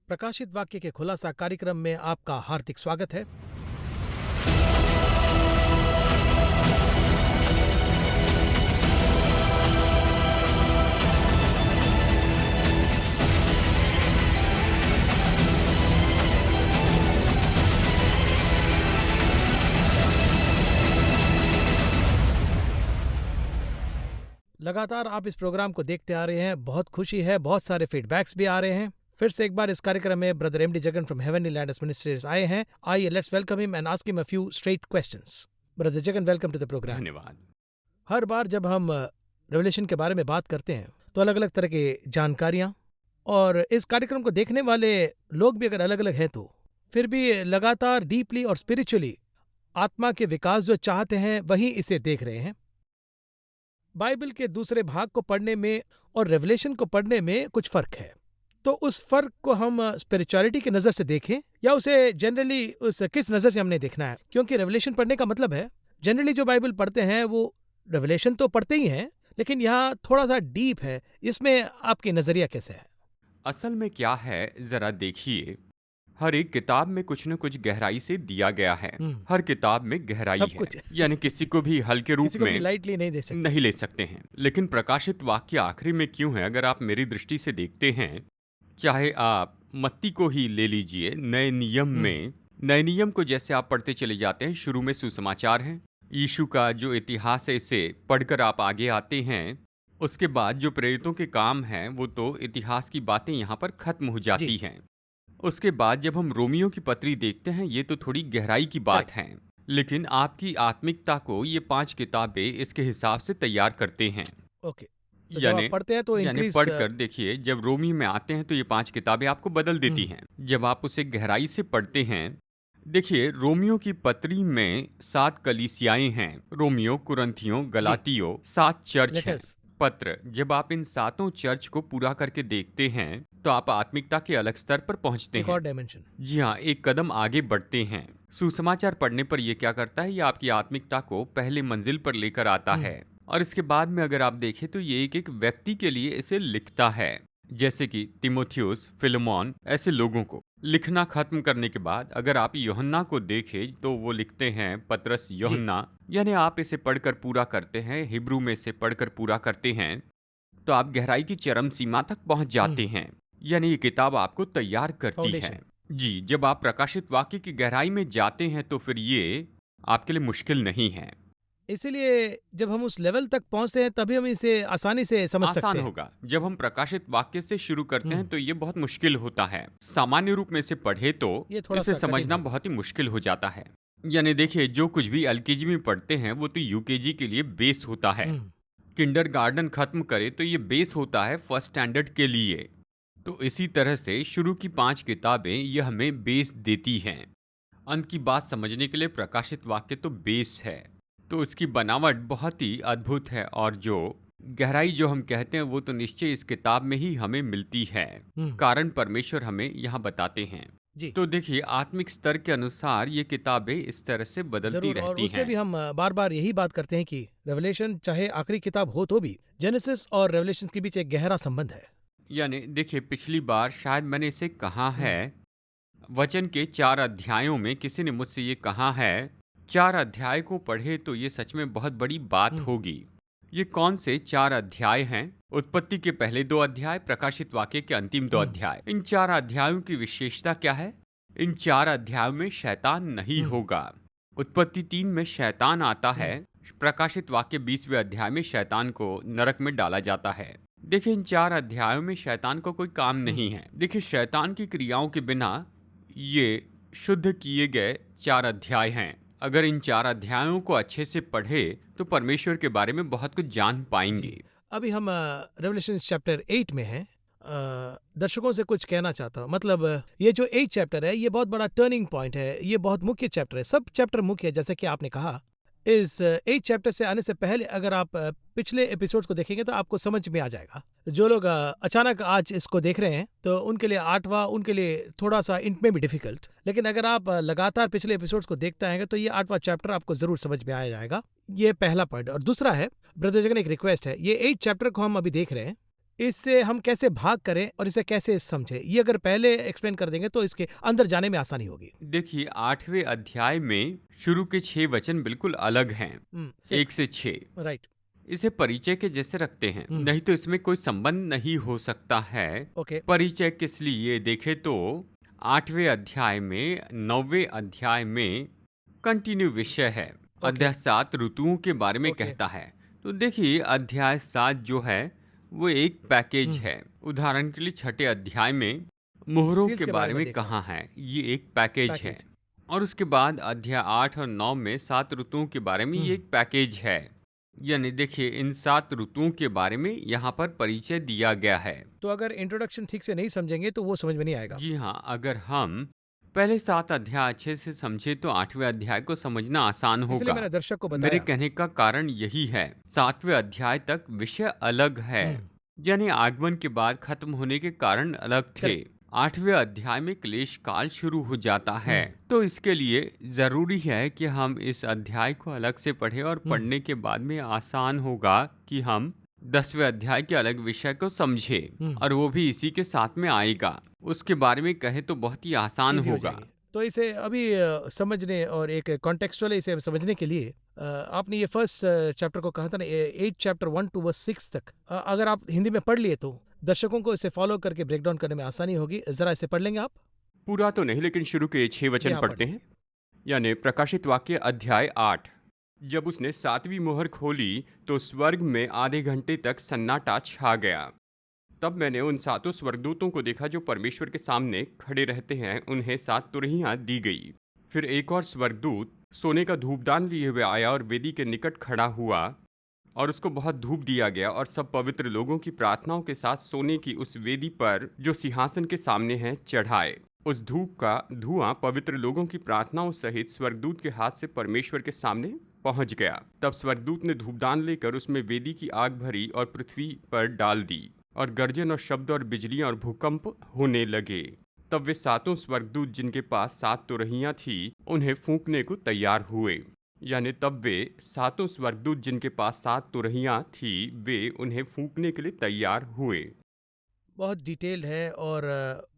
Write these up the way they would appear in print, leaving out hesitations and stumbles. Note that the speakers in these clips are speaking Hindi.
प्रकाशित वाक्य के खुलासा कार्यक्रम में आपका हार्दिक स्वागत है। लगातार आप इस प्रोग्राम को देखते आ रहे हैं, बहुत खुशी है, बहुत सारे फीडबैक्स भी आ रहे हैं। फिर से एक बार इस कार्यक्रम में brother MD Jagan from heavenly lands ministries आए हैं। आइए let's welcome him and ask him a few straight questions. Brother Jagan, welcome to the programme. धन्यवाद। हर बार जब हम रेवलेशन के बारे में बात करते हैं तो अलग अलग तरह की जानकारियां, और इस कार्यक्रम को देखने वाले लोग भी अगर अलग अलग हैं तो फिर भी लगातार डीपली और स्पिरिचुअली आत्मा के विकास जो चाहते हैं वही इसे देख रहे हैं। बाइबल के दूसरे भाग को पढ़ने में और रेवलेशन को पढ़ने में कुछ फर्क है, तो उस फर्क को हम स्पिरिचुअलिटी की नज़र से देखें या उसे जनरली उस किस नज़र से हमने देखना है? क्योंकि रेवलेशन पढ़ने का मतलब है, जनरली जो बाइबल पढ़ते हैं वो रेवलेशन तो पढ़ते ही हैं, लेकिन यहाँ थोड़ा सा डीप है। इसमें आपकी नज़रिया कैसे है? असल में क्या है, जरा देखिए, हर एक किताब में कुछ न कुछ गहराई से दिया गया है। हर किताब में गहराई सब है, कुछ है। यानी किसी को भी हल्के रूप किसी को भी में लाइटली नहीं दे सकते। नहीं ले सकते हैं। लेकिन प्रकाशित वाक्य आखिरी में क्यों है, अगर आप मेरी दृष्टि से देखते हैं, चाहे आप मत्ती को ही ले लीजिए, नए नियम में, नए नियम को जैसे आप पढ़ते चले जाते हैं, शुरू में सुसमाचार है, यीशु का जो इतिहास है इसे पढ़कर आप आगे आते हैं, उसके बाद जो प्रेरितों के काम हैं वो तो इतिहास की बातें यहाँ पर खत्म हो जाती हैं। उसके बाद जब हम रोमियो की पत्री देखते हैं, ये तो थोड़ी गहराई की बात है, लेकिन आपकी आत्मिकता को ये 5 किताबें इसके हिसाब से तैयार करते हैं। ओके, तो जब आप पढ़ते हैं तो यानी इंक्रीज पढ़कर देखिए, जब रोमी में आते हैं तो ये 5 किताबें आपको बदल देती हैं। जब आप उसे गहराई से पढ़ते हैं, देखिए रोमियो की पत्री में 7 कलीसियाएं हैं, रोमियो, कुरंथियों, गलातियों, 7 चर्च हैं। पत्र, जब आप इन 7 चर्च को पूरा करके देखते हैं तो आप आत्मिकता के अलग स्तर पर पहुंचते एक हैं। और डायमेंशन। जी हाँ, एक कदम आगे बढ़ते हैं। सुसमाचार पढ़ने पर यह क्या करता है, ये आपकी आत्मिकता को पहले मंजिल पर लेकर आता है। और इसके बाद में अगर आप देखें तो ये एक एक व्यक्ति के लिए इसे लिखता है, जैसे कि तिमोथियस, फिलेमोन, ऐसे लोगों को। लिखना खत्म करने के बाद अगर आप यूहन्ना को देखें तो वो लिखते हैं पतरस यूहन्ना, यानी आप इसे पढ़कर पूरा करते हैं, हिब्रू में से पढ़कर पूरा करते हैं तो आप गहराई की चरम सीमा तक पहुंच जाते हैं। यानी ये किताब आपको तैयार करती है। जी, जब आप प्रकाशित वाक्य की गहराई में जाते हैं तो फिर ये आपके लिए मुश्किल नहीं है। इसीलिए जब हम उस लेवल तक पहुंचते हैं तभी हम इसे आसानी से समझ सकते हैं। आसान होगा। जब हम प्रकाशित वाक्य से शुरू करते हैं तो ये बहुत मुश्किल होता है। सामान्य रूप में से पढ़े तो इसे समझना बहुत ही मुश्किल हो जाता है। यानी देखिए, जो कुछ भी एलकेजी में पढ़ते हैं वो तो यूकेजी के लिए बेस होता है। किंडरगार्टन खत्म करे तो ये बेस होता है फर्स्ट स्टैंडर्ड के लिए। तो इसी तरह से शुरू की 5 किताबें ये हमें बेस देती हैं। अंत की बात समझने के लिए प्रकाशित वाक्य तो बेस है, तो इसकी बनावट बहुत ही अद्भुत है, और जो गहराई जो हम कहते हैं वो तो निश्चय इस किताब में ही हमें मिलती है। कारण परमेश्वर हमें यहाँ बताते हैं। तो देखिए, आत्मिक स्तर के अनुसार ये किताबें इस तरह से बदलती रहती हैं। और उसमें भी हम बार बार यही बात करते हैं कि रेवलेशन चाहे आखिरी किताब हो तो भी जेनेसिस और रेवलेशन के बीच एक गहरा संबंध है। यानी देखिए, पिछली बार शायद मैंने इसे कहा है, वचन के 4 अध्यायों में किसी ने मुझसे ये कहा है, 4 अध्याय को पढ़े तो ये सच में बहुत बड़ी बात होगी। ये कौन से 4 अध्याय हैं? उत्पत्ति के पहले 2 अध्याय, प्रकाशित वाक्य के अंतिम 2 अध्याय। इन 4 अध्यायों की विशेषता क्या है? इन 4 अध्यायों में शैतान नहीं होगा। उत्पत्ति 3 में शैतान आता है, प्रकाशित वाक्य 20वें अध्याय में शैतान को नरक में डाला जाता है। देखिए, इन 4 अध्यायों में शैतान को कोई काम नहीं है। देखिए, शैतान की क्रियाओं के बिना ये शुद्ध किए गए 4 अध्याय हैं। अगर इन 4 अध्यायों को अच्छे से पढ़े तो परमेश्वर के बारे में बहुत कुछ जान पाएंगे। अभी हम रेवलेशन चैप्टर 8 में हैं। दर्शकों से कुछ कहना चाहता हूँ, मतलब ये जो 8 चैप्टर है ये बहुत बड़ा टर्निंग पॉइंट है, ये बहुत मुख्य चैप्टर है। सब चैप्टर मुख्य है, जैसे कि आपने कहा। इस 8 चैप्टर से आने से पहले अगर आप पिछले एपिसोड्स को देखेंगे तो आपको समझ में आ जाएगा। जो लोग अचानक आज इसको देख रहे हैं तो उनके लिए 8वां उनके लिए थोड़ा सा इंट में भी डिफिकल्ट, लेकिन अगर आप लगातार पिछले एपिसोड्स को देखते आएंगे तो ये 8वां चैप्टर आपको जरूर समझ में आ जाएगा। ये पहला पॉइंट। और दूसरा है, ब्रदर जगन, एक रिक्वेस्ट है, ये 8 चैप्टर को हम अभी देख रहे हैं, इससे हम कैसे भाग करें और इसे कैसे समझें, ये अगर पहले एक्सप्लेन कर देंगे तो इसके अंदर जाने में आसानी होगी। देखिए, 8वें अध्याय में शुरू के 6 वचन बिल्कुल अलग हैं, 1 6। से 6। राइट। इसे परिचय के जैसे रखते हैं, नहीं तो इसमें कोई संबंध नहीं हो सकता है। ओके। परिचय किस लिए देखे तो 8वें अध्याय में 9वें अध्याय में कंटिन्यू विषय है। अध्याय 7 ऋतुओं के बारे में ओके। कहता है। तो देखिए, अध्याय 7 जो है वो एक पैकेज है। उदाहरण के लिए 6ठे अध्याय में मोहरों सील्स के के बारे बारे में में देखा कहा है, ये एक पैकेज है। पैकेज। और उसके बाद अध्याय 8 और 9 में 7 ऋतुओं के बारे में ये एक पैकेज है। यानी देखिए, इन 7 ऋतुओं के बारे में यहाँ पर परिचय दिया गया है। तो अगर इंट्रोडक्शन ठीक से नहीं समझेंगे तो वो समझ में नहीं आएगा। जी हाँ, अगर हम पहले 7 अध्याय अच्छे से समझे तो 8वें अध्याय को समझना आसान इसलिए होगा। मैंने दर्शक को मेरे बताया। कहने का कारण यही है। 7वें अध्याय तक विषय अलग है, यानी आगमन के बाद खत्म होने के कारण अलग थे। 8वें अध्याय में क्लेश काल शुरू हो जाता है। तो इसके लिए जरूरी है कि हम इस अध्याय को अलग से पढ़ें और पढ़ने के बाद में आसान होगा कि हम 10वें अध्याय के अलग विषय को समझें, और वो भी इसी के साथ में आएगा। उसके बारे में कहे तो बहुत ही आसान Easy हो होगा। जाएगी। तो इसे अभी समझने और एक कॉन्टेक्स्चुअल इसे समझने के लिए आपने ये फर्स्ट चैप्टर को कहा था ना, 8 चैप्टर 1 to verse 6 तक, अगर आप हिंदी में पढ़ लिए तो दर्शकों को इसे फॉलो करके ब्रेक डाउन करने में आसानी होगी। जरा इसे पढ़ लेंगे आप? पूरा तो नहीं, लेकिन शुरू के 6 जी वचन हाँ, पढ़ते हैं। यानी प्रकाशित वाक्य अध्याय 8। जब उसने 7वीं मोहर खोली तो स्वर्ग में आधे घंटे तक सन्नाटा छा गया। तब मैंने उन 7 स्वर्गदूतों को देखा जो परमेश्वर के सामने खड़े रहते हैं। उन्हें 7 तुरहियां दी गई। फिर एक और स्वर्गदूत सोने का धूपदान लिए हुए आया और वेदी के निकट खड़ा हुआ, और उसको बहुत धूप दिया गया, और सब पवित्र लोगों की प्रार्थनाओं के साथ सोने की उस वेदी पर जो सिंहासन के सामने है चढ़ाए। उस धूप का धुआं पवित्र लोगों की प्रार्थनाओं सहित स्वर्गदूत के हाथ से परमेश्वर के सामने पहुंच गया। तब स्वर्गदूत ने धूपदान लेकर उसमें वेदी की आग भरी और पृथ्वी पर डाल दी, और गर्जन और शब्द और बिजलियां और भूकंप होने लगे। तब वे 7 स्वर्गदूत जिनके पास 7 तुरहियां थी उन्हें फूंकने को तैयार हुए। यानी तब वे 7 स्वर्गदूत जिनके पास 7 तुरहियां थी वे उन्हें फूंकने के लिए तैयार हुए। बहुत डिटेल्ड है और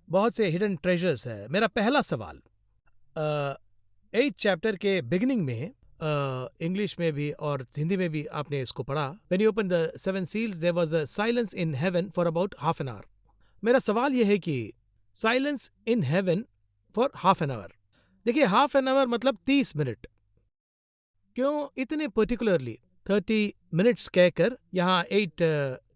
बहुत से हिडन ट्रेजर्स है। मेरा पहला सवाल, 8 चैप्टर के बिगिनिंग में इंग्लिश में भी और हिंदी में भी आपने इसको पढ़ा, when you open the 7 seals there was a silence in heaven for about half an hour. मेरा सवाल यह है कि silence in heaven for half an hour, देखिए हाफ एन आवर मतलब 30 मिनट, क्यों इतने पर्टिकुलरली 30 मिनट्स कहकर यहाँ 8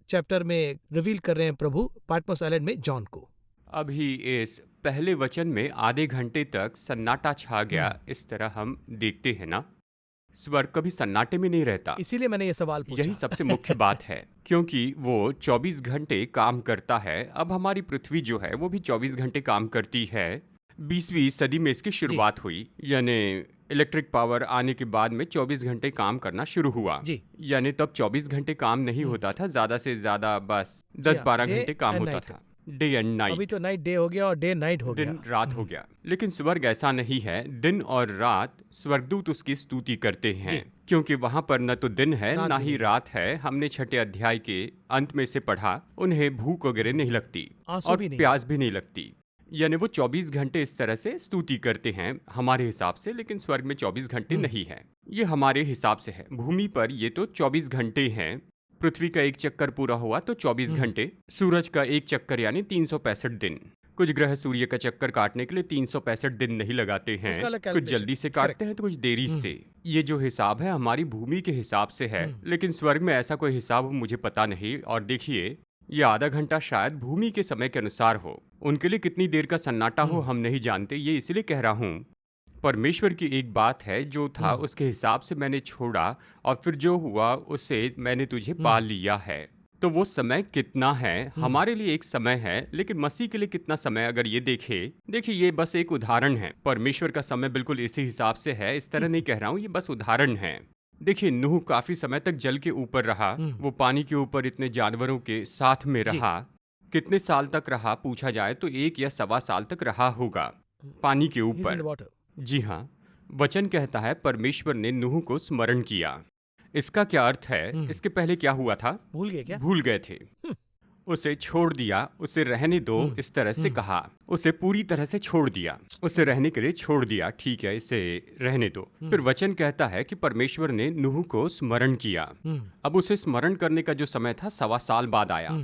चैप्टर में रिवील कर रहे हैं प्रभु पाटमोस आइलैंड में जॉन को? अभी इस पहले वचन में आधे घंटे तक सन्नाटा छा गया, इस तरह हम देखते हैं ना। स्वर्ग कभी सन्नाटे में नहीं रहता। इसीलिए मैंने ये सवाल पूछा। यही सबसे मुख्य बात है, क्योंकि वो 24 घंटे काम करता है। अब हमारी पृथ्वी जो है वो भी 24 घंटे काम करती है। 20वीं सदी में इसकी शुरुआत हुई, यानी इलेक्ट्रिक पावर आने के बाद में 24 घंटे काम करना शुरू हुआ। जी। यानी तब 24 घंटे काम नहीं होता था, ज्यादा से ज्यादा बस जी 10-12 हाँ, घंटे काम day and होता night। था, डे एंड नाइट। अभी तो नाइट डे हो गया और डे नाइट हो गया। दिन रात हो गया। लेकिन स्वर्ग ऐसा नहीं है। दिन और रात स्वर्गदूत उसकी स्तुति करते हैं, जी। क्योंकि वहां पर न तो दिन है रात ना भी ही नहीं। रात है। हमने 6ठे अध्याय के अंत में से पढ़ा, उन्हें भूख वगैरह नहीं लगती आंसू और भी नहीं। प्यास भी नहीं लगती। यानी वो 24 घंटे इस तरह से स्तुति करते हैं हमारे हिसाब से, लेकिन स्वर्ग में 24 घंटे नहीं है। ये हमारे हिसाब से है। भूमि पर ये तो 24 घंटे हैं। पृथ्वी का एक चक्कर पूरा हुआ तो 24 घंटे, सूरज का एक चक्कर यानी 365 दिन। कुछ ग्रह सूर्य का चक्कर काटने के लिए 365 दिन नहीं लगाते हैं, उसका अलग कुछ calculation। जल्दी से काटते हैं तो कुछ देरी से। ये जो हिसाब है हमारी भूमि के हिसाब से है, लेकिन स्वर्ग में ऐसा कोई हिसाब मुझे पता नहीं। और देखिए, ये आधा घंटा शायद भूमि के समय के अनुसार हो। उनके लिए कितनी देर का सन्नाटा हो हम नहीं जानते। ये इसलिए कह रहा हूँ, परमेश्वर की एक बात है, जो था उसके हिसाब से मैंने छोड़ा, और फिर जो हुआ उससे मैंने तुझे पा लिया है। तो वो समय कितना है हमारे लिए एक समय है, लेकिन मसीह के लिए कितना समय अगर ये देखिए ये बस एक उदाहरण है। परमेश्वर का समय बिल्कुल इसी हिसाब से है। इस तरह नहीं कह रहा हूँ, ये बस उदाहरण है। देखिए, नूह काफी समय तक जल के ऊपर रहा, वो पानी के ऊपर इतने जानवरों के साथ में रहा। कितने साल तक रहा पूछा जाए तो 1 या सवा साल तक रहा होगा पानी के ऊपर। जी हाँ, वचन कहता है परमेश्वर ने नूह को स्मरण किया। इसका क्या अर्थ है? इसके पहले क्या हुआ था? भूल गए क्या? भूल गए थे। उसे छोड़ दिया, उसे रहने दो, इस तरह से कहा। उसे पूरी तरह से छोड़ दिया, उसे रहने के लिए छोड़ दिया, ठीक है, इसे रहने दो। फिर वचन कहता है कि परमेश्वर ने नूह को स्मरण किया। अब उसे स्मरण करने का जो समय था 1.25 साल बाद आया।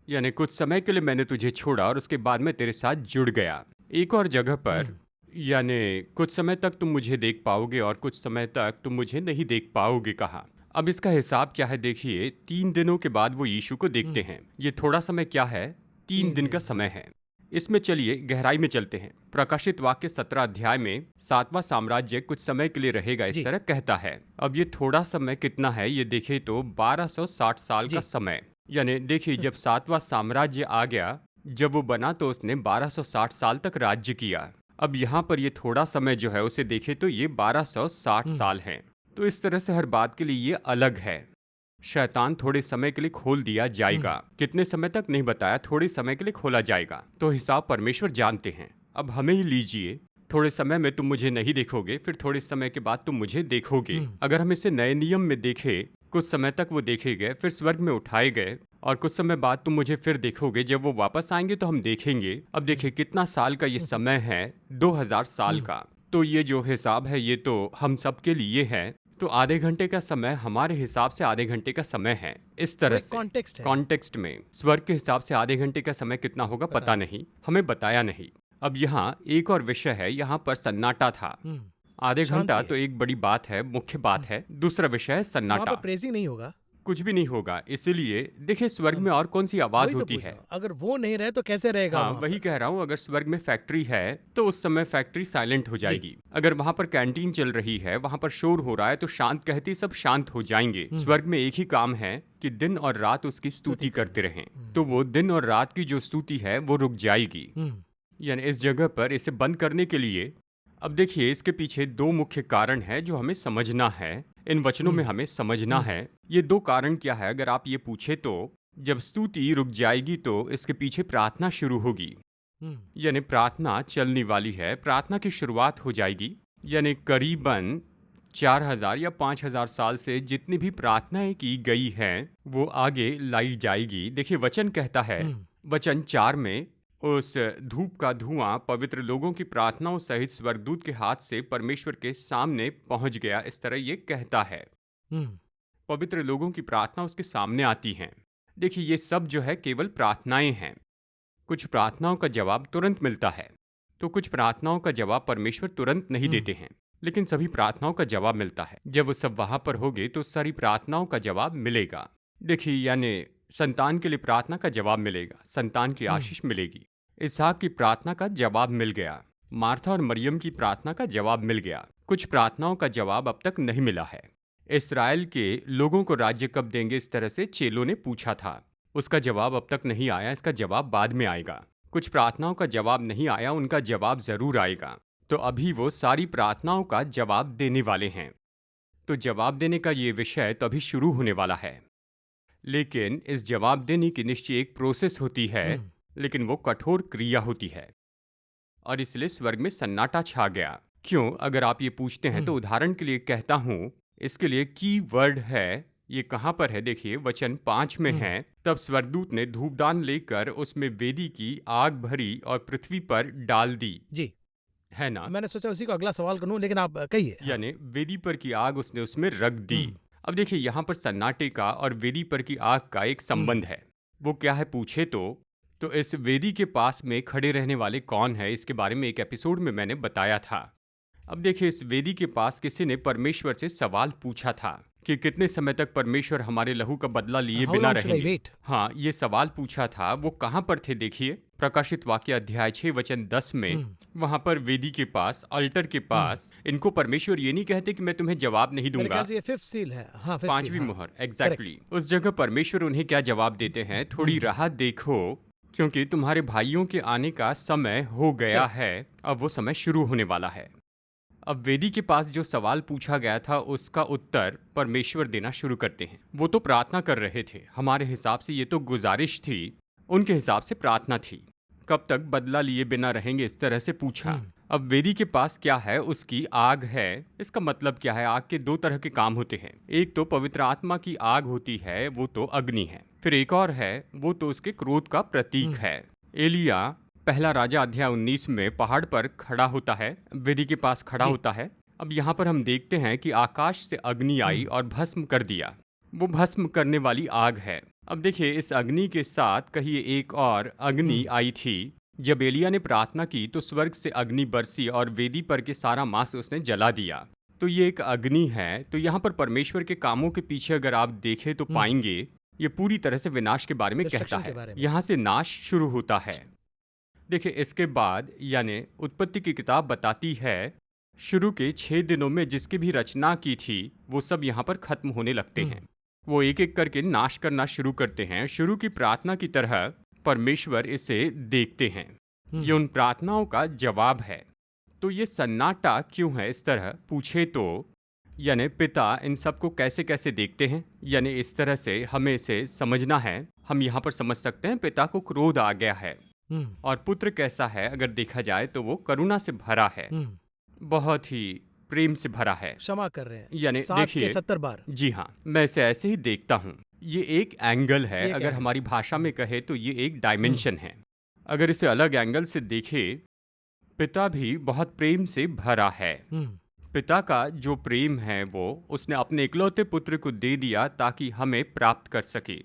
यानी कुछ समय के लिए मैंने तुझे छोड़ा और उसके बाद मैं तेरे साथ जुड़ गया। एक और जगह पर यानी कुछ समय तक तुम मुझे देख पाओगे और कुछ समय तक तुम मुझे नहीं देख पाओगे कहा। अब इसका हिसाब क्या है देखिए, 3 दिनों के बाद वो यीशु को देखते हैं। ये थोड़ा समय क्या है, 3 दिन का समय है। इसमें चलिए गहराई में चलते हैं। प्रकाशित वाक्य 17 अध्याय में 7वां साम्राज्य कुछ समय के लिए रहेगा, इस तरह कहता है। अब ये थोड़ा समय कितना है ये देखें तो 1260 साल का समय। यानी देखिए, जब 7वां साम्राज्य आ गया, जब वो बना तो उसने 1260 साल तक राज्य किया। अब यहाँ पर ये थोड़ा समय जो है उसे देखें तो ये 1260 साल है। तो इस तरह से हर बात के लिए ये अलग है। शैतान थोड़े समय के लिए खोल दिया जाएगा, कितने समय तक नहीं बताया, थोड़े समय के लिए खोला जाएगा। तो हिसाब परमेश्वर जानते हैं। अब हमें ही लीजिए, थोड़े समय में तुम मुझे नहीं देखोगे, फिर थोड़े समय के बाद तुम मुझे देखोगे। अगर हम इसे नए नियम में देखें, कुछ समय तक वो देखे गए, फिर स्वर्ग में उठाए गए और कुछ समय बाद तुम मुझे फिर देखोगे। जब वो वापस आएंगे तो हम देखेंगे। अब देखिए कितना साल का ये समय है, 2000 साल का। तो ये जो हिसाब है ये तो हम सब के लिए है। तो आधे घंटे का समय हमारे हिसाब से आधे घंटे का समय है। इस तरह से कॉन्टेक्स्ट में स्वर्ग के हिसाब से आधे घंटे का समय कितना होगा पता नहीं, हमें बताया नहीं। अब यहाँ एक और विषय है, यहाँ पर सन्नाटा था। आधे घंटा तो एक बड़ी बात है, मुख्य बात है। दूसरा विषय है सन्नाटा। प्रेजिंग नहीं होगा, कुछ भी नहीं होगा। इसीलिए देखिए स्वर्ग में और कौन सी आवाज होती है। अगर वो नहीं रहे तो कैसे रहेगा। हाँ, वही कह रहा हूँ। अगर स्वर्ग में फैक्ट्री है तो उस समय फैक्ट्री साइलेंट हो जाएगी। अगर वहां पर कैंटीन चल रही है, वहां पर शोर हो रहा है तो शांत कहते सब शांत हो जाएंगे। स्वर्ग में एक ही काम है कि दिन और रात उसकी स्तुति करते रहें। तो वो दिन और रात की जो स्तुति है वो रुक जाएगी। यानी इस जगह पर इसे बंद करने के लिए, अब देखिए इसके पीछे 2 मुख्य कारण है जो हमें समझना है, इन वचनों में हमें समझना है। ये 2 कारण क्या है अगर आप ये पूछे तो, जब स्तुति रुक जाएगी तो इसके पीछे प्रार्थना शुरू होगी। यानी प्रार्थना चलने वाली है, प्रार्थना की शुरुआत हो जाएगी। यानी करीबन 4000 या 5000 साल से जितनी भी प्रार्थनाएं की गई हैं वो आगे लाई जाएगी। देखिए वचन कहता है, वचन 4 में, उस धूप का धुआं पवित्र लोगों की प्रार्थनाओं सहित स्वर्गदूत के हाथ से परमेश्वर के सामने पहुंच गया, इस तरह ये कहता है। पवित्र लोगों की प्रार्थना उसके सामने आती हैं। देखिए ये सब जो है केवल प्रार्थनाएं हैं। कुछ प्रार्थनाओं का जवाब तुरंत मिलता है, तो कुछ प्रार्थनाओं का जवाब परमेश्वर तुरंत नहीं देते हैं, लेकिन सभी प्रार्थनाओं का जवाब मिलता है। जब वो सब वहां पर होंगे तो सारी प्रार्थनाओं का जवाब मिलेगा। देखिए यानी संतान के लिए प्रार्थना का जवाब मिलेगा, संतान की आशीष मिलेगी। इसहाक की प्रार्थना का जवाब मिल गया, मार्था और मरियम की प्रार्थना का जवाब मिल गया। कुछ प्रार्थनाओं का जवाब अब तक नहीं मिला है। इस्राएल के लोगों को राज्य कब देंगे, इस तरह से चेलों ने पूछा था, उसका जवाब अब तक नहीं आया, इसका जवाब बाद में आएगा। कुछ प्रार्थनाओं का जवाब नहीं आया, उनका जवाब जरूर आएगा। तो अभी वो सारी प्रार्थनाओं का जवाब देने वाले हैं। तो जवाब देने का ये विषय तो अभी शुरू होने वाला है, लेकिन इस जवाब देने की निश्चय एक प्रोसेस होती है, लेकिन वो कठोर क्रिया होती है। और इसलिए स्वर्ग में सन्नाटा छा गया। क्यों, अगर आप ये पूछते हैं तो उदाहरण के लिए कहता हूं, इसके लिए की वर्ड है, ये कहां पर है देखिए, वचन 5 में है। तब स्वर्गदूत ने धूपदान लेकर उसमें वेदी की आग भरी और पृथ्वी पर डाल दी। जी है ना, मैंने सोचा उसी को अगला सवाल करूं, लेकिन आप कहिए। यानी वेदी पर की आग उसने उसमें रख दी। अब देखिए यहाँ पर सन्नाटे का और वेदी पर की आग का एक संबंध है। वो क्या है पूछे तो इस वेदी के पास में खड़े रहने वाले कौन है, इसके बारे में एक एपिसोड में मैंने बताया था। अब देखिए इस वेदी के पास किसी ने परमेश्वर से सवाल पूछा था कि कितने समय तक परमेश्वर हमारे लहू का बदला लिए बिना रहेंगे। हाँ, ये सवाल पूछा था। वो कहाँ पर थे देखिए, प्रकाशित वाक्य अध्याय 6 वचन 10 में, वहां पर वेदी के पास, अल्टर के पास। इनको परमेश्वर ये नहीं कहते कि मैं तुम्हें जवाब नहीं दूंगा, ये 5th सील है। हाँ, 5वीं मोहर, एग्जैक्टली। उस जगह परमेश्वर उन्हें क्या जवाब देते हैं, थोड़ी राह देखो, क्योंकि तुम्हारे भाइयों के आने का समय हो गया है, अब वो समय शुरू होने वाला है। अब वेदी के पास जो सवाल पूछा गया था उसका उत्तर परमेश्वर देना शुरू करते हैं। वो तो प्रार्थना कर रहे थे, हमारे हिसाब से ये तो गुजारिश थी, उनके हिसाब से प्रार्थना थी। कब तक बदला लिए बिना रहेंगे, इस तरह से पूछा। अब वेदी के पास क्या है? उसकी आग है। इसका मतलब क्या है? आग के दो तरह के काम होते हैं। एक तो पवित्र आत्मा की आग होती है, वो तो अग्नि है। फिर एक और है, वो तो उसके क्रोध का प्रतीक है। एलिया पहला राजा अध्याय 19 में पहाड़ पर खड़ा होता है, वेदी के पास खड़ा जी। होता है। अब यहाँ पर हम देखते हैं कि आकाश से अग्नि आई और भस्म कर दिया। वो भस्म करने वाली आग है। अब देखिए, इस अग्नि के साथ कहीं एक और अग्नि आई थी। जब एलिया ने प्रार्थना की तो स्वर्ग से अग्नि बरसी और वेदी पर के सारा मांस उसने जला दिया। तो ये एक अग्नि है। तो यहाँ पर परमेश्वर के कामों के पीछे अगर आप देखें तो पाएंगे ये पूरी तरह से विनाश के बारे में कहता डिस्ट्रक्शन के है। बारे में। यहाँ से नाश शुरू होता है। देखिए, इसके बाद यानी उत्पत्ति की किताब बताती है शुरू के 6 दिनों में जिसकी भी रचना की थी वो सब यहाँ पर खत्म होने लगते हैं। वो एक एक करके नाश करना शुरू करते हैं। शुरू की प्रार्थना की तरह परमेश्वर इसे देखते हैं। ये उन प्रार्थनाओं का जवाब है। तो ये सन्नाटा क्यों है इस तरह पूछे तो यानी पिता इन सबको कैसे कैसे देखते हैं, यानी इस तरह से हमें इसे समझना है। हम यहाँ पर समझ सकते हैं पिता को क्रोध आ गया है और पुत्र कैसा है अगर देखा जाए तो वो करुणा से भरा है, बहुत ही प्रेम से भरा है, क्षमा कर रहे हैं। यानी 7 के देखिए 70 बार। जी हाँ, मैं इसे ऐसे ही देखता हूँ। ये एक एंगल है। ये एक अगर एंगल। हमारी भाषा में कहे तो ये एक डायमेंशन है। अगर इसे अलग एंगल से देखे, पिता भी बहुत प्रेम से भरा है। पिता का जो प्रेम है वो उसने अपने इकलौते पुत्र को दे दिया ताकि हमें प्राप्त कर सके।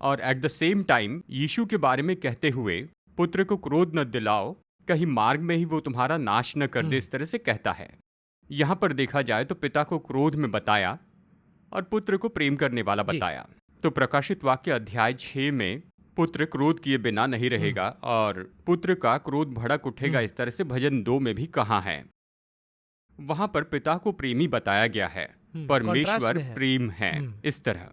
और एट द सेम टाइम यीशु के बारे में कहते हुए पुत्र को क्रोध न दिलाओ, कहीं मार्ग में ही वो तुम्हारा नाश न कर दे, इस तरह से कहता है। यहाँ पर देखा जाए तो पिता को क्रोध में बताया और पुत्र को प्रेम करने वाला बताया। तो प्रकाशित वाक्य अध्याय 6 में पुत्र क्रोध किए बिना नहीं रहेगा और पुत्र का क्रोध भड़क उठेगा, इस तरह से भजन 2 में भी कहा है। वहां पर पिता को प्रेमी बताया गया है, परमेश्वर प्रेम है। इस तरह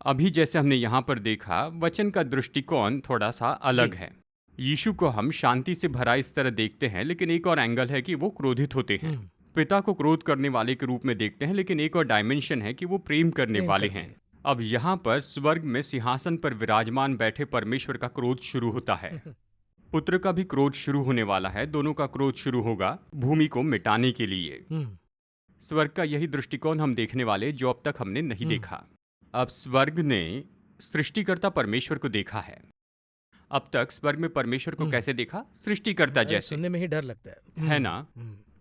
अभी जैसे हमने यहाँ पर देखा, वचन का दृष्टिकोण थोड़ा सा अलग है। यीशु को हम शांति से भरा इस तरह देखते हैं, लेकिन एक और एंगल है कि वो क्रोधित होते हैं। पिता को क्रोध करने वाले के रूप में देखते हैं, लेकिन एक और डायमेंशन है कि वो प्रेम करने वाले हैं। अब यहाँ पर स्वर्ग में सिंहासन पर विराजमान बैठे परमेश्वर का क्रोध शुरू होता है। पुत्र का भी क्रोध शुरू होने वाला है। दोनों का क्रोध शुरू होगा भूमि को मिटाने के लिए। स्वर्ग का यही दृष्टिकोण हम देखने वाले जो अब तक हमने नहीं देखा। अब स्वर्ग ने सृष्टिकर्ता परमेश्वर को देखा है। अब तक स्वर्ग में परमेश्वर को कैसे देखा? सृष्टिकर्ता जैसे। सुनने में ही डर लगता है ना?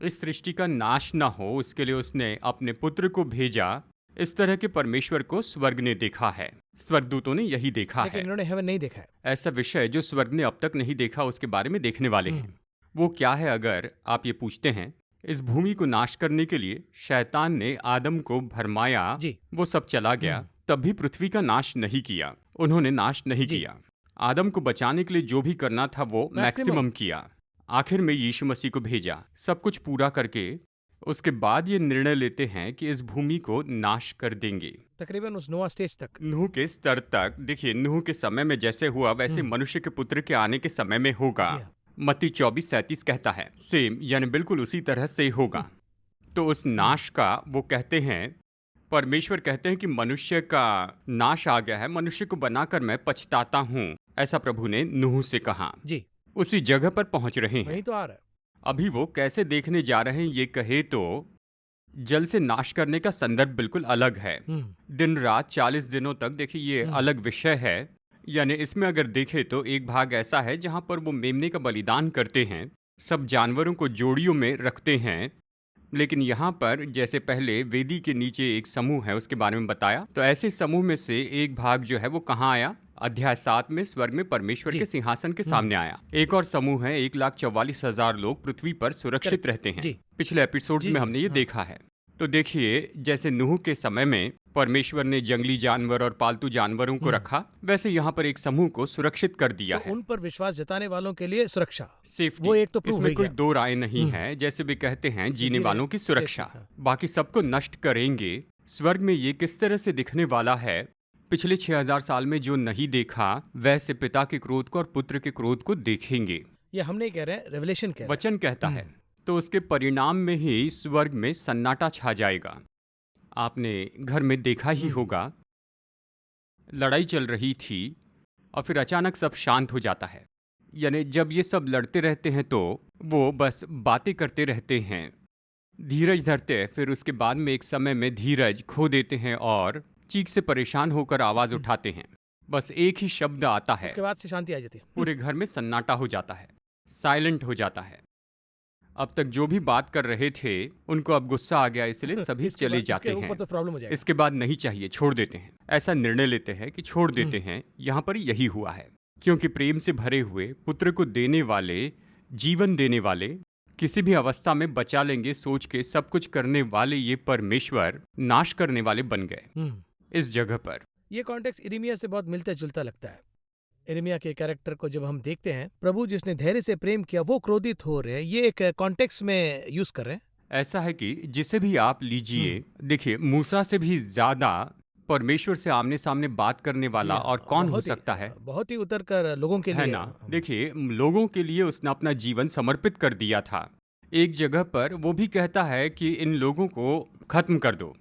इस सृष्टि का नाश ना हो उसके लिए उसने अपने पुत्र को भेजा। इस तरह के परमेश्वर को स्वर्ग ने देखा है। स्वर्गदूतों ने यही देखा है, लेकिन इन्होंने हेवन नहीं देखा है। ऐसा विषय जो स्वर्ग ने अब तक नहीं देखा उसके बारे में देखने वाले हैं। वो क्या है? अगर आप ये पूछते हैं, इस भूमि को नाश करने के लिए शैतान ने आदम को भरमाया, वो सब चला गया, तब भी पृथ्वी का नाश नहीं किया। उन्होंने नाश नहीं किया। आदम को बचाने के लिए जो भी करना था वो मैक्सिमम किया। आखिर में यीशु मसीह को भेजा, सब कुछ पूरा करके उसके बाद ये निर्णय लेते हैं कि इस भूमि को नाश कर देंगे। तकरीबन उस नोआ स्टेज तक, नूह के स्तर तक। देखिए, नूह के समय में जैसे हुआ वैसे मनुष्य के पुत्र के आने के समय में होगा। मत्ती 24:37 कहता है सेम, यानी बिल्कुल उसी तरह से होगा। तो उस नाश का वो कहते हैं, परमेश्वर कहते हैं कि मनुष्य का नाश आ गया है, मनुष्य को बनाकर मैं पछताता हूँ, ऐसा प्रभु ने नूह से कहा। उसी जगह पर पहुंच रहे हैं। वही तो आ रहा है। अभी वो कैसे देखने जा रहे हैं ये कहे तो जल से नाश करने का संदर्भ बिल्कुल अलग है। दिन रात 40 दिनों तक, देखिए ये अलग विषय है। यानी इसमें अगर देखे तो एक भाग ऐसा है जहां पर वो मेमने का बलिदान करते हैं, सब जानवरों को जोड़ियों में रखते हैं। लेकिन यहाँ पर जैसे पहले वेदी के नीचे एक समूह है उसके बारे में बताया, तो ऐसे समूह में से एक भाग जो है वो कहाँ आया? अध्याय 7 में स्वर्ग में परमेश्वर के सिंहासन के सामने आया। एक और समूह है, 1,44,000 लोग पृथ्वी पर सुरक्षित रहते हैं। पिछले एपिसोड्स में हमने ये देखा है। तो देखिए, जैसे नूह के समय में परमेश्वर ने जंगली जानवर और पालतू जानवरों को रखा, वैसे यहाँ पर एक समूह को सुरक्षित कर दिया है। उन पर विश्वास जताने वालों के लिए सुरक्षा, सेफ्टी, वो एक तो प्रूव इसमें कोई दो राय नहीं है। जैसे भी कहते हैं जीने वालों की सुरक्षा, बाकी सबको नष्ट करेंगे। स्वर्ग में ये किस तरह से दिखने वाला है? पिछले 6000 साल में जो नहीं देखा वैसे पिता के क्रोध को और पुत्र के क्रोध को देखेंगे। ये हम नहीं कह रहे हैं, रेवलेशन कह रहे हैं। वचन कहता है। तो उसके परिणाम में ही स्वर्ग में सन्नाटा छा जाएगा। आपने घर में देखा ही होगा, लड़ाई चल रही थी और फिर अचानक सब शांत हो जाता है। यानी जब ये सब लड़ते रहते हैं तो वो बस बातें करते रहते हैं, धीरज धरते हैं, फिर उसके बाद में एक समय में धीरज खो देते हैं और चीख से परेशान होकर आवाज़ उठाते हैं। बस एक ही शब्द आता है, उसके बाद से शांति आ जाती है। पूरे घर में सन्नाटा हो जाता है, साइलेंट हो जाता है। अब तक जो भी बात कर रहे थे उनको अब गुस्सा आ गया, इसलिए सभी इसके चले बाद जाते इसके ऊपर हैं। तो प्रॉब्लम हो जाएगा। इसके बाद नहीं चाहिए, छोड़ देते हैं। ऐसा निर्णय लेते हैं कि छोड़ देते हैं। यहाँ पर यही हुआ है, क्योंकि प्रेम से भरे हुए, पुत्र को देने वाले, जीवन देने वाले, किसी भी अवस्था में बचा लेंगे सोच के सब कुछ करने वाले ये परमेश्वर नाश करने वाले बन गए इस जगह पर। ये कॉन्टेक्स्ट इर्मिया से बहुत मिलता जुलता लगता है। इर्मिया के कैरेक्टर को जब हम देखते हैं, प्रभु जिसने धैर्य से प्रेम किया वो क्रोधित हो रहे हैं, ये एक कॉन्टेक्स्ट में यूज कर रहे हैं। ऐसा है कि जिसे भी आप लीजिए, देखिए मूसा से भी ज्यादा परमेश्वर से आमने सामने बात करने वाला और कौन हो सकता है? बहुत ही उतर कर लोगों के है लिए। ना? देखिए लोगों के लिए उसने अपना जीवन समर्पित कर दिया था। एक जगह पर वो भी कहता है कि इन लोगों को खत्म कर दो।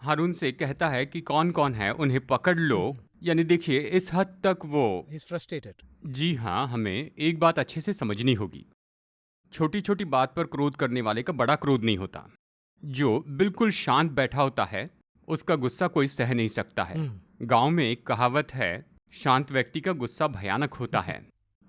हारून से कहता है कि कौन कौन है उन्हें पकड़ लो। यानी देखिए इस हद तक वो फ्रस्ट्रेटेड। जी हाँ, हमें एक बात अच्छे से समझनी होगी, छोटी छोटी बात पर क्रोध करने वाले का बड़ा क्रोध नहीं होता। जो बिल्कुल शांत बैठा होता है उसका गुस्सा कोई सह नहीं सकता है। गांव में एक कहावत है, शांत व्यक्ति का गुस्सा भयानक होता है।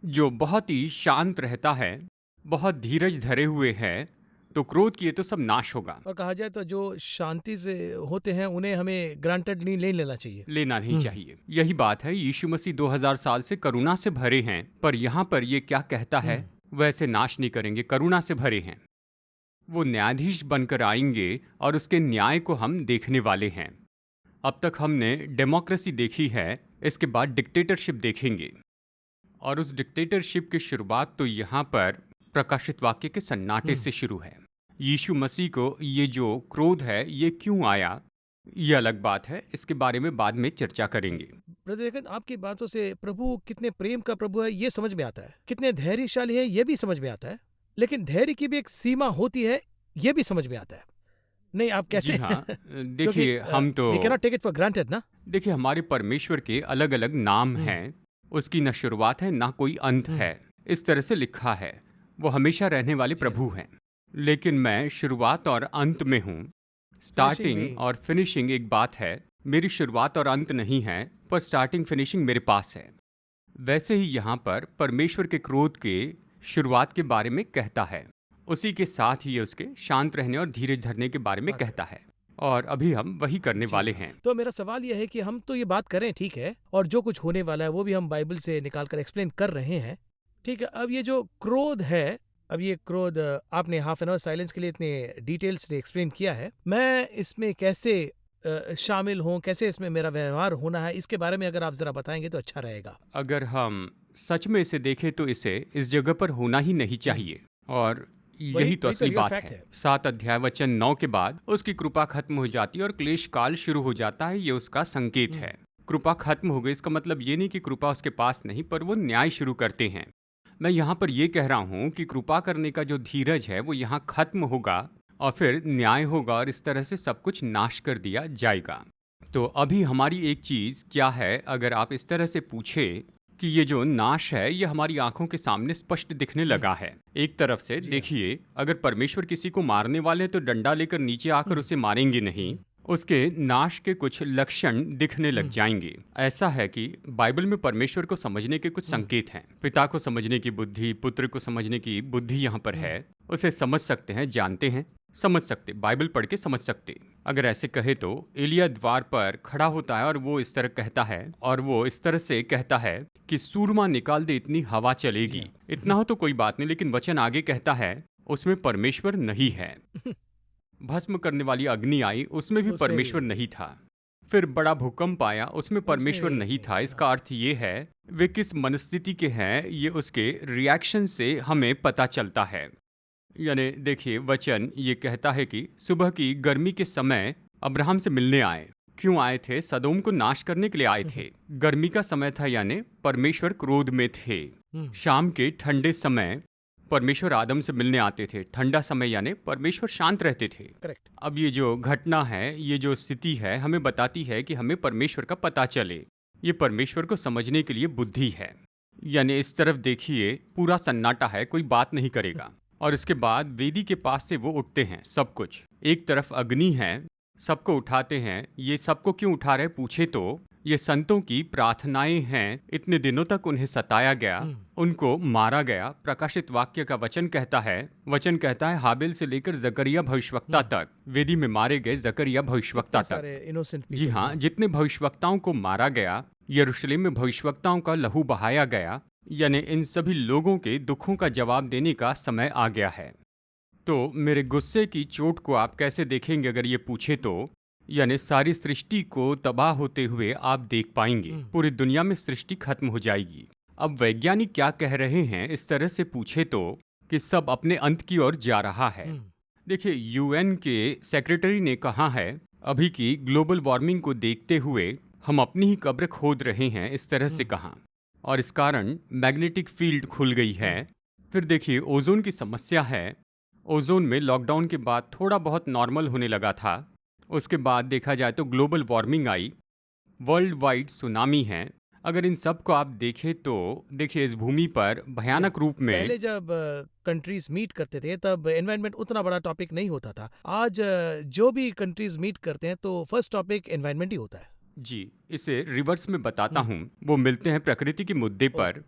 जो बहुत ही शांत रहता है, बहुत धीरज धरे हुए है, तो क्रोध किए तो सब नाश होगा। और कहा जाए तो जो शांति से होते हैं उन्हें हमें ग्रांटेड नहीं लेना चाहिए, लेना नहीं चाहिए। यही बात है, यीशु मसीह 2000 साल से करुणा से भरे हैं, पर यहाँ पर ये क्या कहता है, वैसे नाश नहीं करेंगे, करुणा से भरे हैं। वो न्यायाधीश बनकर आएंगे और उसके न्याय को हम देखने वाले हैं। अब तक हमने डेमोक्रेसी देखी है, इसके बाद डिक्टेटरशिप देखेंगे। और उस डिक्टेटरशिप की शुरुआत तो यहाँ पर प्रकाशित वाक्य के सन्नाटे से शुरू है। यीशु मसीह को ये जो क्रोध है ये क्यों आया, ये अलग बात है, इसके बारे में बाद में चर्चा करेंगे। ब्रदर लेकिन आपकी बातों से प्रभु कितने प्रेम का प्रभु है ये समझ में आता है, कितने धैर्यशाली है ये भी समझ में आता है, लेकिन धैर्य की भी एक सीमा होती है ये भी समझ में आता है। नहीं आप कैसे? जी हाँ, देखिए हम तो we cannot take it for granted ना। देखिए हमारे परमेश्वर के अलग अलग नाम हैं, उसकी न शुरुआत है ना कोई अंत है, इस तरह से लिखा है। वो हमेशा रहने वाले प्रभु हैं। लेकिन मैं शुरुआत और अंत में हूँ, स्टार्टिंग और फिनिशिंग एक बात है। मेरी शुरुआत और अंत नहीं है, पर स्टार्टिंग फिनिशिंग मेरे पास है। वैसे ही यहाँ पर परमेश्वर के क्रोध के शुरुआत के बारे में कहता है, उसी के साथ ही उसके शांत रहने और धीरज धरने के बारे में कहता है, और अभी हम वही करने वाले हैं। तो मेरा सवाल यह है कि हम तो ये बात करें, ठीक है, और जो कुछ होने वाला है वो भी हम बाइबल से निकाल कर एक्सप्लेन कर रहे हैं, ठीक है। अब ये जो क्रोध है, अब ये क्रोध आपने हाफ एन आवर साइलेंस के लिए इतने डिटेल्स से एक्सप्लेन किया है, मैं इसमें कैसे शामिल हूँ, कैसे इसमें मेरा व्यवहार होना है, इसके बारे में अगर आप जरा बताएंगे तो अच्छा रहेगा। अगर हम सच में इसे देखें तो इसे इस जगह पर होना ही नहीं चाहिए, और यही तो असली बात है। 7 अध्याय वचन 9 के बाद उसकी कृपा खत्म हो जाती है और क्लेश काल शुरू हो जाता है, ये उसका संकेत है। कृपा खत्म हो गई, इसका मतलब ये नहीं कि कृपा उसके पास नहीं, पर वो न्याय शुरू करते हैं। मैं यहाँ पर ये कह रहा हूँ कि कृपा करने का जो धीरज है वो यहाँ खत्म होगा और फिर न्याय होगा, और इस तरह से सब कुछ नाश कर दिया जाएगा। तो अभी हमारी एक चीज़ क्या है, अगर आप इस तरह से पूछे कि ये जो नाश है ये हमारी आंखों के सामने स्पष्ट दिखने लगा है। एक तरफ से देखिए, अगर परमेश्वर किसी को मारने वाले तो डंडा लेकर नीचे आकर उसे मारेंगे नहीं, उसके नाश के कुछ लक्षण दिखने लग जाएंगे। ऐसा है कि बाइबल में परमेश्वर को समझने के कुछ संकेत हैं। पिता को समझने की बुद्धि, पुत्र को समझने की बुद्धि यहाँ पर है। उसे समझ सकते हैं, जानते हैं, समझ सकते, बाइबल पढ़ के समझ सकते। अगर ऐसे कहे तो एलिया द्वार पर खड़ा होता है और वो इस तरह कहता है, और वो इस तरह से कहता है कि सूरमा निकाल दे, इतनी हवा चलेगी। इतना हो तो कोई बात नहीं, लेकिन वचन आगे कहता है उसमें परमेश्वर नहीं है। भस्म करने वाली अग्नि आई, उसमें भी परमेश्वर नहीं था। फिर बड़ा भूकंप आया, उसमें परमेश्वर नहीं था। इसका अर्थ ये है वे किस मनस्थिति के हैं ये उसके रिएक्शन से हमें पता चलता है। यानी देखिए वचन ये कहता है कि सुबह की गर्मी के समय अब्राहम से मिलने आए। क्यों आए थे? सदोम को नाश करने के लिए आए थे। गर्मी का समय था, यानी परमेश्वर क्रोध में थे। शाम के ठंडे समय परमेश्वर आदम से मिलने आते थे। ठंडा समय यानी परमेश्वर शांत रहते थे। करेक्ट। अब ये जो घटना है, ये जो स्थिति है, हमें बताती है कि हमें परमेश्वर का पता चले। ये परमेश्वर को समझने के लिए बुद्धि है। यानी इस तरफ देखिए पूरा सन्नाटा है, कोई बात नहीं करेगा। और इसके बाद वेदी के पास से वो उठते हैं सब कुछ। एक तरफ अग्नि है, सबको उठाते हैं। ये सबको क्यों उठा रहे पूछे तो ये संतों की प्रार्थनाएं हैं। इतने दिनों तक उन्हें सताया गया, उनको मारा गया। प्रकाशित वाक्य का वचन कहता है हाबिल से लेकर जकरिया भविष्यवक्ता तक वेदी में मारे गए जकरिया भविष्यवक्ता तक। इनोसेंट जी हाँ, जितने भविष्यवक्ताओं को मारा गया, यरूशलेम में भविष्यवक्ताओं का लहू बहाया गया, यानी इन सभी लोगों के दुखों का जवाब देने का समय आ गया है। तो मेरे गुस्से की चोट को आप कैसे देखेंगे अगर ये पूछे तो? यानी सारी सृष्टि को तबाह होते हुए आप देख पाएंगे। पूरी दुनिया में सृष्टि खत्म हो जाएगी। अब वैज्ञानिक क्या कह रहे हैं इस तरह से पूछे तो कि सब अपने अंत की ओर जा रहा है। देखिए, यूएन के सेक्रेटरी ने कहा है अभी की ग्लोबल वार्मिंग को देखते हुए हम अपनी ही कब्र खोद रहे हैं, इस तरह से कहा। और इस कारण मैग्नेटिक फील्ड खुल गई है। फिर देखिए, ओजोन की समस्या है। ओजोन में लॉकडाउन के बाद थोड़ा बहुत नॉर्मल होने लगा था। उसके बाद देखा जाए तो ग्लोबल वार्मिंग आई, वर्ल्ड वाइड सुनामी है। अगर इन सब को आप देखें तो देखिए इस भूमि पर भयानक रूप में पहले जब कंट्रीज मीट करते थे तब एनवायरनमेंट उतना बड़ा टॉपिक नहीं होता था। आज जो भी कंट्रीज मीट करते हैं तो फर्स्ट टॉपिक एनवायरनमेंट ही होता है। जी, इसे रिवर्स में बताता हूँ। वो मिलते हैं प्रकृति के मुद्दे पर,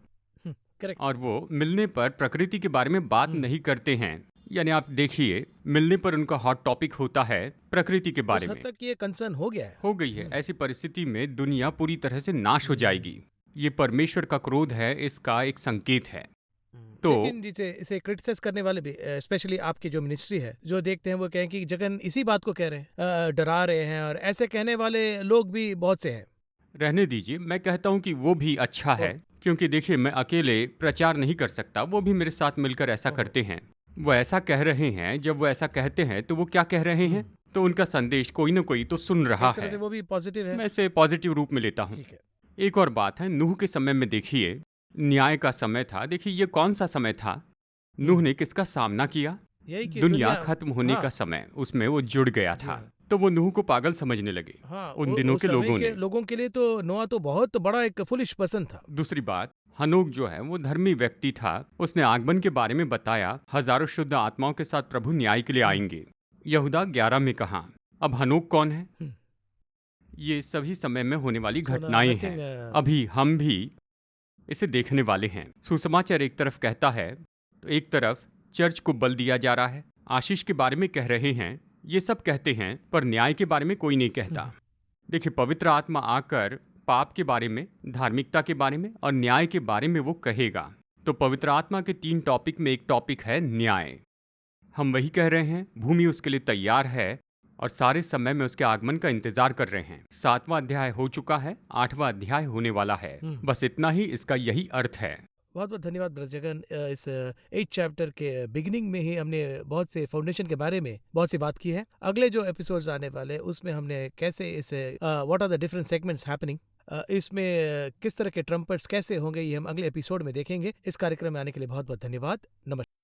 करेक्ट। और वो मिलने पर प्रकृति के बारे में बात नहीं करते हैं। यानी आप देखिए, मिलने पर उनका हॉट टॉपिक होता है प्रकृति के बारे उस में। हद तक ये कंसर्न हो गया है। हो गई है। ऐसी परिस्थिति में दुनिया पूरी तरह से नाश हो जाएगी। ये परमेश्वर का क्रोध है, इसका एक संकेत है। तो लेकिन जिसे इसे क्रिटिसाइज करने वाले भी, स्पेशली आपकी जो मिनिस्ट्री है, जो देखते हैं वो कहें कि जगन इसी बात को कह रहे हैं, डरा रहे हैं, और ऐसे कहने वाले लोग भी बहुत से हैं। रहने दीजिए, मैं कहता हूँ कि वो भी अच्छा है, क्योंकि देखिए मैं अकेले प्रचार नहीं कर सकता। वो भी मेरे साथ मिलकर ऐसा करते हैं। वो ऐसा कह रहे हैं, जब वो ऐसा कहते हैं तो वो क्या कह रहे हैं, तो उनका संदेश कोई ना कोई तो सुन रहा एक तरह है। से वो भी पॉजिटिव है। मैं इसे पॉजिटिव रूप में लेता हूँ। ठीक है। एक और बात है, नूह के समय में देखिए न्याय का समय था। देखिए ये कौन सा समय था? नूह ने किसका सामना किया? यही कि दुनिया खत्म होने का समय, उसमें वो जुड़ गया था। तो वो नूह को पागल समझने लगे उन दिनों के लोगों के लिए तो नोआ तो बहुत बड़ा एक फुलिश पर्सन था। दूसरी बात, हनोक जो है वो धर्मी व्यक्ति था। उसने आगमन के बारे में बताया, हजारों शुद्ध आत्माओं के साथ प्रभु न्याय के लिए आएंगे। यहूदा 11 में कहा। अब हनोक कौन है? ये सभी समय में होने वाली घटनाएं हैं। अभी हम भी इसे देखने वाले हैं। सुसमाचार एक तरफ कहता है तो एक तरफ चर्च को बल दिया जा रहा है। आशीष के बारे में कह रहे हैं, ये सब कहते हैं, पर न्याय के बारे में कोई नहीं कहता। देखिए, पवित्र आत्मा आकर पाप के बारे में, धार्मिकता के बारे में और न्याय के बारे में वो कहेगा। तो पवित्र आत्मा के 3 टॉपिक में एक टॉपिक है न्याय। हम वही कह रहे हैं, भूमि उसके लिए तैयार है और सारे समय में उसके आगमन का इंतजार कर रहे हैं। 7वां अध्याय हो चुका है, 8वां अध्याय होने वाला है। बस इतना ही, इसका यही अर्थ है। बहुत बहुत धन्यवाद ब्रदर जगन। इस 8 चैप्टर के बिगिनिंग में ही हमने बहुत से फाउंडेशन के बारे में बहुत सी बात की है। अगले जो एपिसोड्स आने वाले उसमें हमने कैसे इसे what are the different segments happening, इसमें किस तरह के ट्रम्पेट्स कैसे होंगे, ये हम अगले एपिसोड में देखेंगे। इस कार्यक्रम में आने के लिए बहुत बहुत धन्यवाद। नमस्कार।